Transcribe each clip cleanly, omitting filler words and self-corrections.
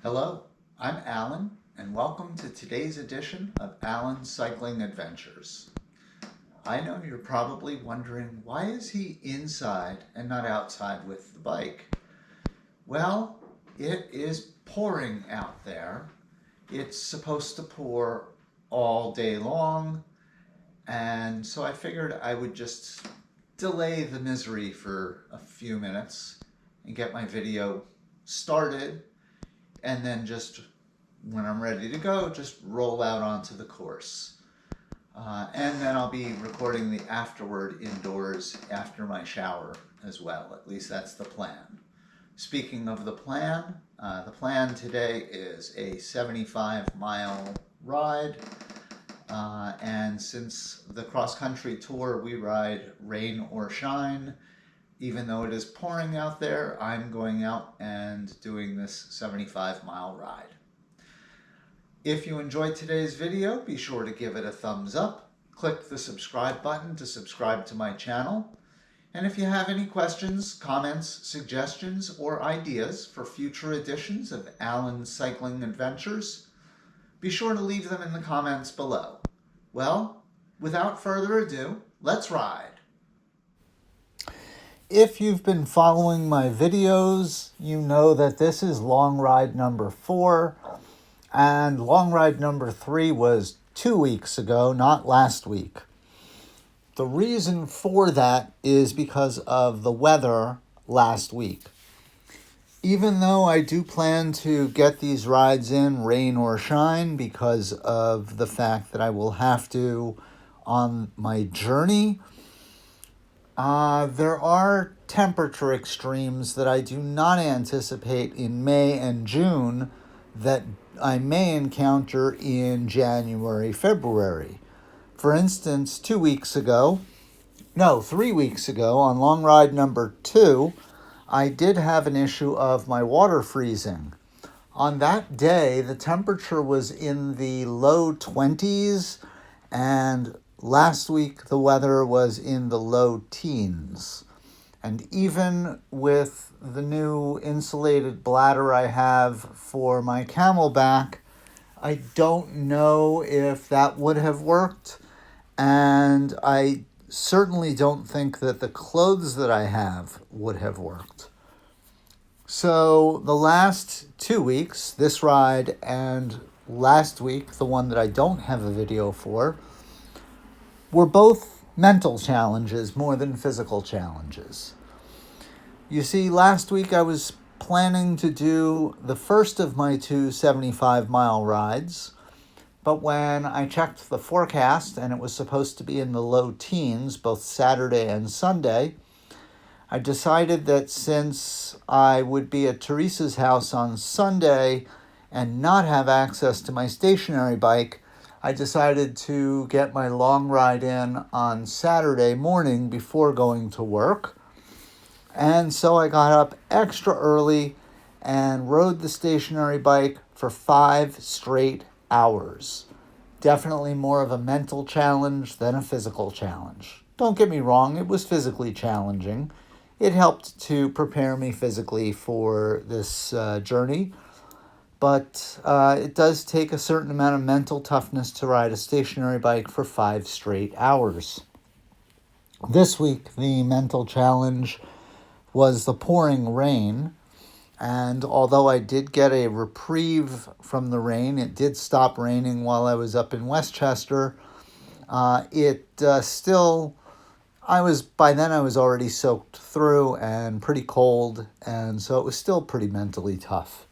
Hello, I'm Alan, and welcome to today's edition of Alan's Cycling Adventures. I know you're probably wondering, why is he inside and not outside with the bike? Well, it is pouring out there. It's supposed to pour all day long, and so I figured I would just delay the misery for a few minutes and get my video started, and then just when I'm ready to go, just roll out onto the course. And then I'll be recording the afterward indoors after my shower as well. At least that's the plan. Speaking of the plan today is a 75-mile ride. And since the cross-country tour, we ride rain or shine. Even though it is pouring out there, I'm going out and doing this 75-mile ride. If you enjoyed today's video, be sure to give it a thumbs up. Click the subscribe button to subscribe to my channel. And if you have any questions, comments, suggestions, or ideas for future editions of Alan's Cycling Adventures, be sure to leave them in the comments below. Well, without further ado, let's ride. If you've been following my videos, you know that this is long ride number 4, and long ride number 3 was 2 weeks ago, not last week. The reason for that is because of the weather last week. Even though I do plan to get these rides in, rain or shine, because of the fact that I will have to on my journey, there are temperature extremes that I do not anticipate in May and June that I may encounter in January, February. For instance, 3 weeks ago, on long ride number 2, I did have an issue of my water freezing. On that day, the temperature was in the low 20s, and last week the weather was in the low teens. And even with the new insulated bladder I have for my Camelback, I don't know if that would have worked. And I certainly don't think that the clothes that I have would have worked. So the last 2 weeks, this ride and last week, the one that I don't have a video for, were both mental challenges more than physical challenges. You see, last week I was planning to do the first of my 2 75-mile rides, but when I checked the forecast and it was supposed to be in the low teens both Saturday and Sunday, I decided that since I would be at Teresa's house on Sunday and not have access to my stationary bike, I decided to get my long ride in on Saturday morning before going to work. And so I got up extra early and rode the stationary bike for 5 straight hours. Definitely more of a mental challenge than a physical challenge. Don't get me wrong, it was physically challenging. It helped to prepare me physically for this journey. But it does take a certain amount of mental toughness to ride a stationary bike for 5 straight hours. This week, the mental challenge was the pouring rain. And although I did get a reprieve from the rain, it did stop raining while I was up in Westchester. By then I was already soaked through and pretty cold. And so it was still pretty mentally tough.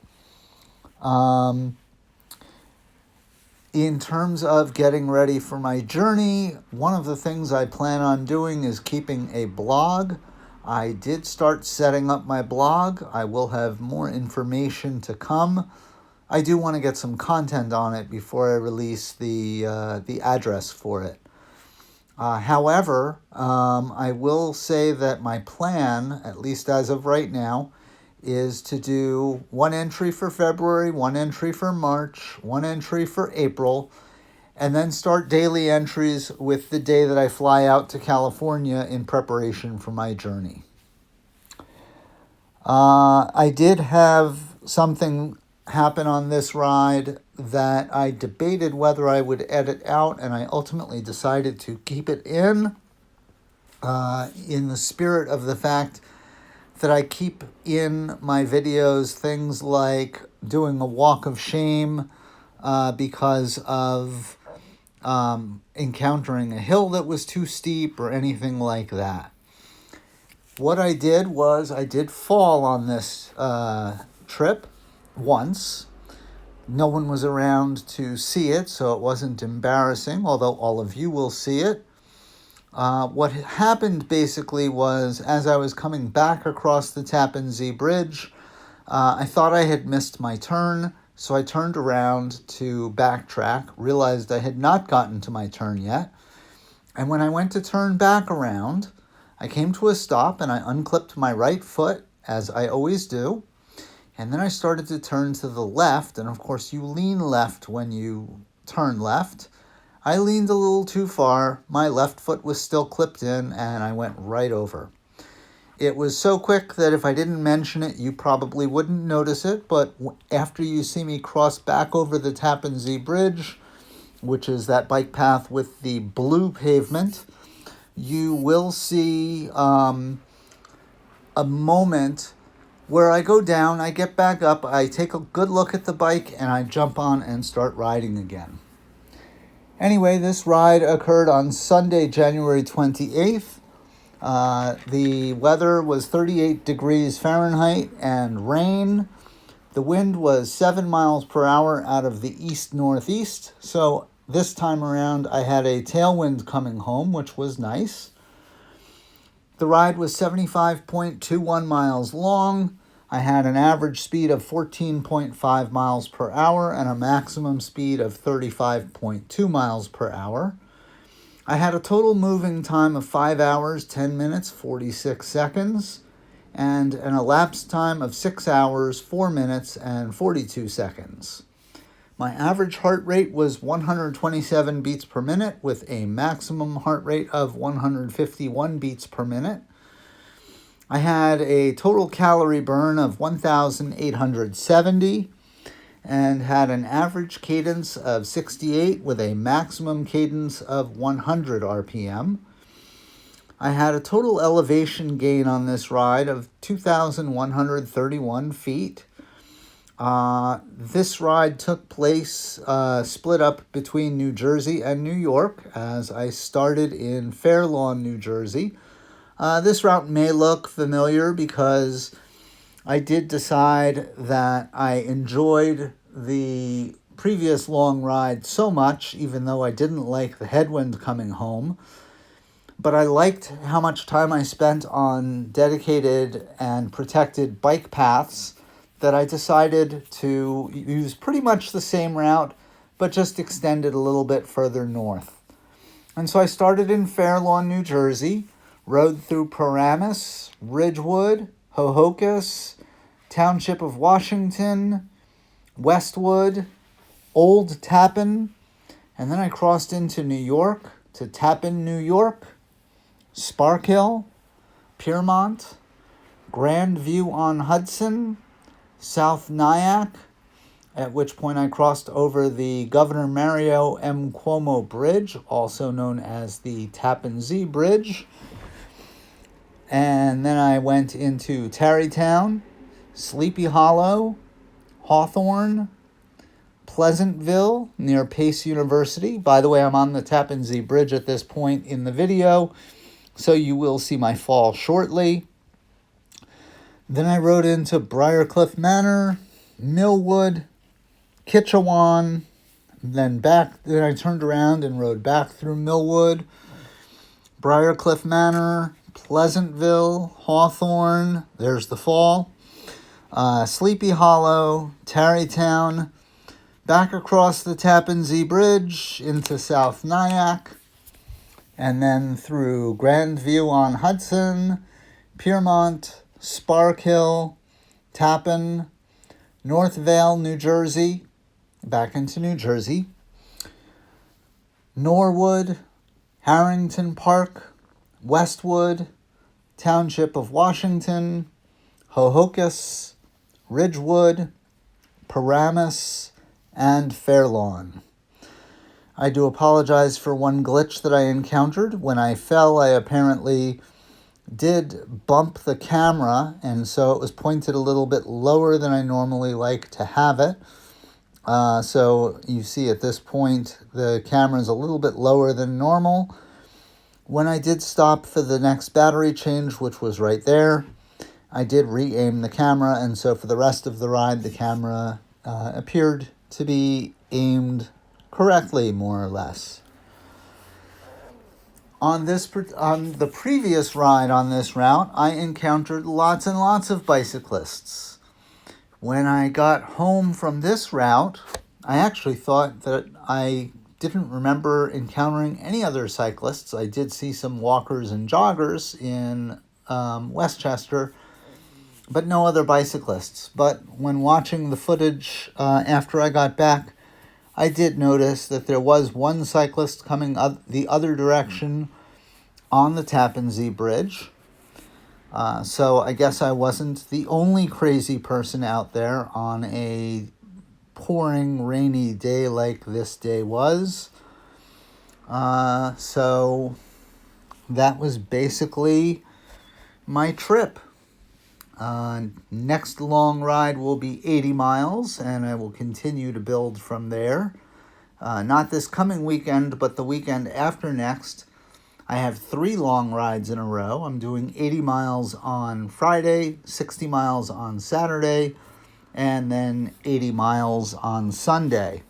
In terms of getting ready for my journey, one of the things I plan on doing is keeping a blog. I did start setting up my blog. I will have more information to come. I do want to get some content on it before I release the address for it. However, I will say that my plan, at least as of right now, is to do 1 entry for February, 1 entry for March, 1 entry for April, and then start daily entries with the day that I fly out to California in preparation for my journey. I did have something happen on this ride that I debated whether I would edit out, and I ultimately decided to keep it in the spirit of the fact that I keep in my videos things like doing a walk of shame because of encountering a hill that was too steep or anything like that. What I did was I did fall on this trip once. No one was around to see it, so it wasn't embarrassing, although all of you will see it. What happened basically was, as I was coming back across the Tappan Zee Bridge, I thought I had missed my turn, so I turned around to backtrack, realized I had not gotten to my turn yet, and when I went to turn back around, I came to a stop and I unclipped my right foot, as I always do, and then I started to turn to the left, and of course you lean left when you turn left. I leaned a little too far, my left foot was still clipped in, and I went right over. It was so quick that if I didn't mention it, you probably wouldn't notice it, but after you see me cross back over the Tappan Zee Bridge, which is that bike path with the blue pavement, you will see a moment where I go down, I get back up, I take a good look at the bike, and I jump on and start riding again. Anyway, this ride occurred on Sunday, January 28th. The weather was 38 degrees Fahrenheit and rain. The wind was 7 miles per hour out of the east-northeast. So this time around, I had a tailwind coming home, which was nice. The ride was 75.21 miles long. I had an average speed of 14.5 miles per hour and a maximum speed of 35.2 miles per hour. I had a total moving time of 5 hours, 10 minutes, 46 seconds, and an elapsed time of 6 hours, 4 minutes, and 42 seconds. My average heart rate was 127 beats per minute with a maximum heart rate of 151 beats per minute. I had a total calorie burn of 1,870 and had an average cadence of 68 with a maximum cadence of 100 RPM. I had a total elevation gain on this ride of 2,131 feet. This ride took place split up between New Jersey and New York, as I started in Fair Lawn, New Jersey. This route may look familiar because I did decide that I enjoyed the previous long ride so much, even though I didn't like the headwind coming home. But I liked how much time I spent on dedicated and protected bike paths that I decided to use pretty much the same route, but just extend it a little bit further north. And so I started in Fair Lawn, New Jersey, rode through Paramus, Ridgewood, Hohokus, Township of Washington, Westwood, Old Tappan, and then I crossed into New York to Tappan, New York, Sparkill, Piermont, Grandview-on-Hudson, South Nyack, at which point I crossed over the Governor Mario M. Cuomo Bridge, also known as the Tappan Zee Bridge. And then I went into Tarrytown, Sleepy Hollow, Hawthorne, Pleasantville, near Pace University. By the way, I'm on the Tappan Zee Bridge at this point in the video, so you will see my fall shortly. Then I rode into Briarcliff Manor, Millwood, Kitchewan, then I turned around and rode back through Millwood, Briarcliff Manor, Pleasantville, Hawthorne, there's the fall, Sleepy Hollow, Tarrytown, back across the Tappan Zee Bridge into South Nyack, and then through Grandview-on-Hudson, Piermont, Sparkill, Tappan, North Vale, New Jersey, back into New Jersey, Norwood, Harrington Park, Westwood, Township of Washington, Hohokus, Ridgewood, Paramus, and Fairlawn. I do apologize for one glitch that I encountered. When I fell, I apparently did bump the camera, and so it was pointed a little bit lower than I normally like to have it. So you see at this point, the camera is a little bit lower than normal. When I did stop for the next battery change, which was right there, I did re-aim the camera, and so for the rest of the ride, the camera appeared to be aimed correctly, more or less. On the previous ride on this route, I encountered lots and lots of bicyclists. When I got home from this route, I actually thought that I didn't remember encountering any other cyclists. I did see some walkers and joggers in Westchester, but no other bicyclists. But when watching the footage after I got back, I did notice that there was one cyclist coming the other direction on the Tappan Zee Bridge. So I guess I wasn't the only crazy person out there on a pouring rainy day like this day was. So that was basically my trip. Next long ride will be 80 miles, and I will continue to build from there. Not this coming weekend, but the weekend after next. I have 3 long rides in a row. I'm doing 80 miles on Friday, 60 miles on Saturday, and then 80 miles on Sunday.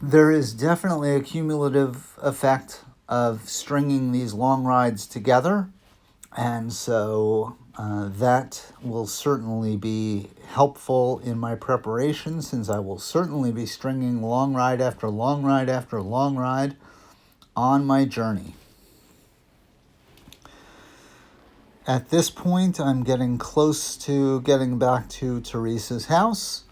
There is definitely a cumulative effect of stringing these long rides together, and so that will certainly be helpful in my preparation, since I will certainly be stringing long ride after long ride after long ride on my journey. At this point, I'm getting close to getting back to Teresa's house.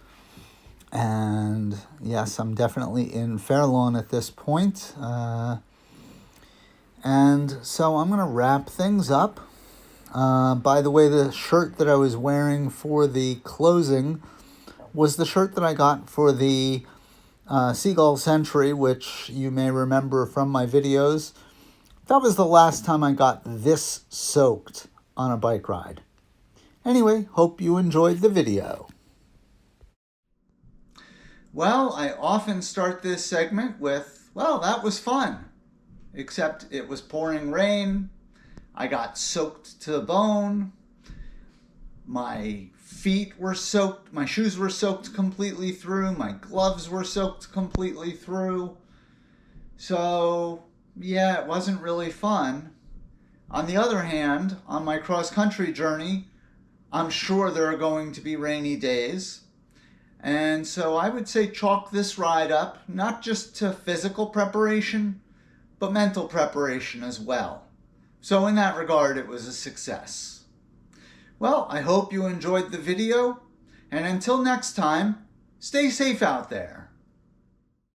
And yes, I'm definitely in Fairlawn at this point. And so I'm going to wrap things up. By the way, the shirt that I was wearing for the closing was the shirt that I got for the Seagull Century, which you may remember from my videos. That was the last time I got this soaked on a bike ride. Anyway, hope you enjoyed the video. Well, I often start this segment with, well, that was fun. Except it was pouring rain. I got soaked to the bone. My feet were soaked. My shoes were soaked completely through. My gloves were soaked completely through. So, yeah, it wasn't really fun. On the other hand, on my cross-country journey, I'm sure there are going to be rainy days. And so I would say chalk this ride up, not just to physical preparation, but mental preparation as well. So in that regard, it was a success. Well, I hope you enjoyed the video, and until next time, stay safe out there.